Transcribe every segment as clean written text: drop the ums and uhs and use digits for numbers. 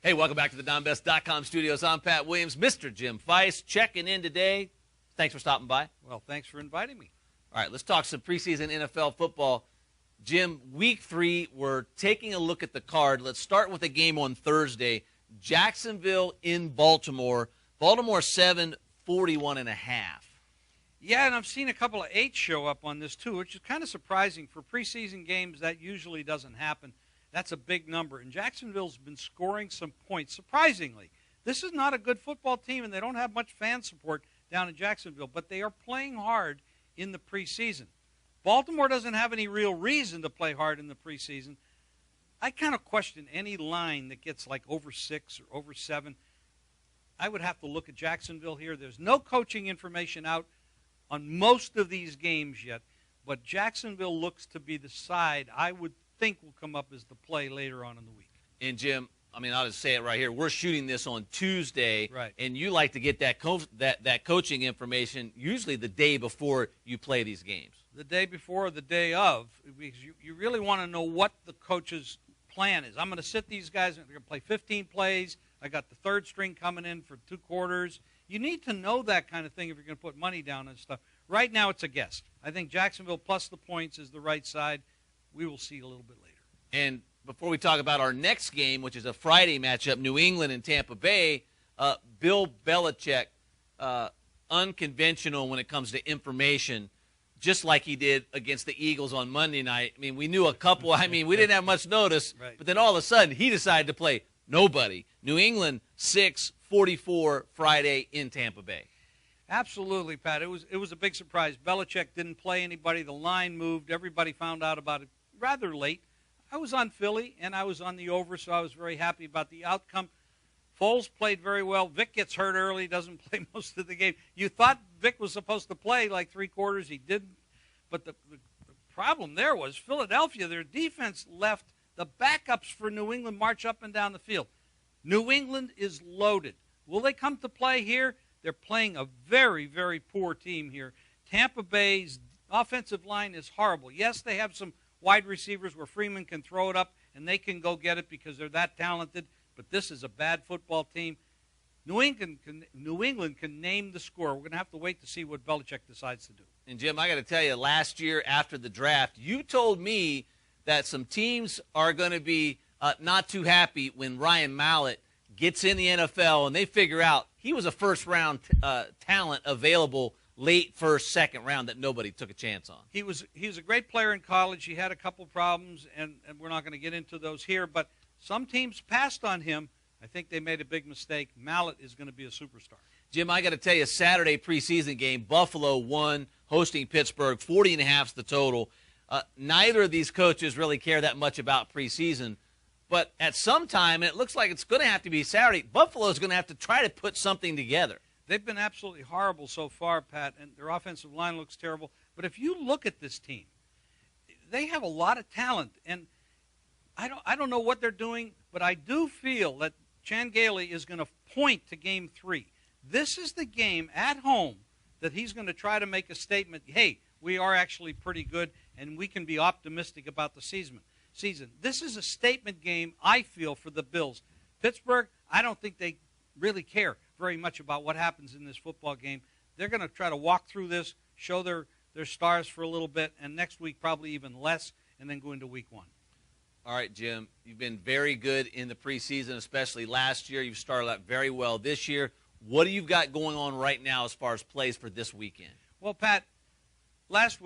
Hey, welcome back to the DonBest.com studios. I'm Pat Williams, Mr. Jim Feist, checking in today. Thanks for stopping by. Well, thanks for inviting me. All right, let's talk some preseason NFL football. Jim, week 3, we're taking a look at the card. Let's start with a game on Thursday. Jacksonville in Baltimore. Baltimore 7, 41.5. Yeah, and I've seen a couple of 8s show up on this too, which is kind of surprising. For preseason games, that usually doesn't happen. That's a big number. And Jacksonville's been scoring some points, surprisingly. This is not a good football team, and they don't have much fan support down in Jacksonville, but they are playing hard in the preseason. Baltimore doesn't have any real reason to play hard in the preseason. I kind of question any line that gets like over 6 or over 7. I would have to look at Jacksonville here. There's no coaching information out on most of these games yet, but Jacksonville looks to be the side I would think will come up as the play later on in the week. And, Jim, I mean, I'll just say it right here. We're shooting this on Tuesday, right, and you like to get that coaching information usually the day before you play these games. The day before or the day of, because you really want to know what the coach's plan is. I'm going to sit these guys, they're going to play 15 plays. I got the third string coming in for 2 quarters. You need to know that kind of thing if you're going to put money down and stuff. Right now it's a guess. I think Jacksonville plus the points is the right side. We will see a little bit later. And before we talk about our next game, which is a Friday matchup, New England and Tampa Bay, Bill Belichick, unconventional when it comes to information, just like he did against the Eagles on Monday night. I mean, we knew a couple. I mean, we didn't have much notice, right, but then all of a sudden he decided to play nobody. New England 6-44 Friday in Tampa Bay. Absolutely, Pat. It was a big surprise. Belichick didn't play anybody. The line moved. Everybody found out about it rather late. I was on Philly, and I was on the over, so I was very happy about the outcome. Foles played very well. Vic gets hurt early, doesn't play most of the game. You thought Vic was supposed to play like 3 quarters. He didn't. But the problem there was Philadelphia, their defense left the backups for New England march up and down the field. New England is loaded. Will they come to play here? They're playing a very, very poor team here. Tampa Bay's offensive line is horrible. Yes, they have some wide receivers where Freeman can throw it up and they can go get it because they're that talented, but this is a bad football team. New England can name the score. We're going to have to wait to see what Belichick decides to do. And, Jim, I got to tell you, last year after the draft, you told me that some teams are going to be not too happy when Ryan Mallett gets in the NFL and they figure out he was a first-round talent available late first, second round that nobody took a chance on. He was a great player in college. He had a couple problems, and we're not going to get into those here, but some teams passed on him. I think they made a big mistake. Mallett is going to be a superstar. Jim, I got to tell you, Saturday preseason game, Buffalo won, hosting Pittsburgh, 40.5 is the total. Neither of these coaches really care that much about preseason, but at some time, and it looks like it's going to have to be Saturday, Buffalo is going to have to try to put something together. They've been absolutely horrible so far, Pat, and their offensive line looks terrible. But if you look at this team, they have a lot of talent, and I don't know what they're doing, but I do feel that Chan Gailey is going to point to Game 3. This is the game at home that he's going to try to make a statement, hey, we are actually pretty good, and we can be optimistic about the season. This is a statement game, I feel, for the Bills. Pittsburgh, I don't think they really care very much about what happens in this football game. They're going to try to walk through this, show their stars for a little bit, and next week probably even less, and then go into week 1. All right, Jim, you've been very good in the preseason, especially last year. You've started out very well this year. What do you got going on right now as far as plays for this weekend? Well, Pat, last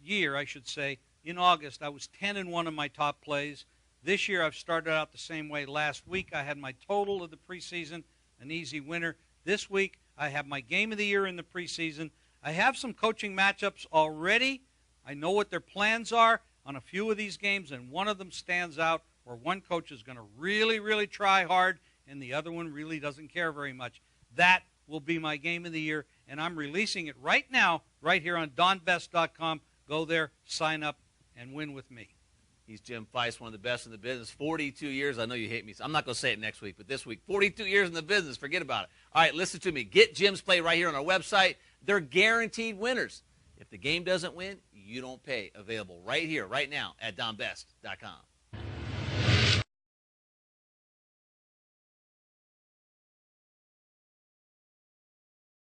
year, I should say, in August, I was 10-1 in my top plays. This year, I've started out the same way. Last week, I had my total of the preseason, an easy winner. This week, I have my game of the year in the preseason. I have some coaching matchups already. I know what their plans are on a few of these games, and one of them stands out where one coach is going to really, really try hard, and the other one really doesn't care very much. That will be my game of the year, and I'm releasing it right now, right here on DonBest.com. Go there, sign up, and win with me. He's Jim Feist, one of the best in the business. 42 years. I know you hate me. So I'm not going to say it next week, but this week, 42 years in the business. Forget about it. All right, listen to me. Get Jim's play right here on our website. They're guaranteed winners. If the game doesn't win, you don't pay. Available right here, right now at DonBest.com.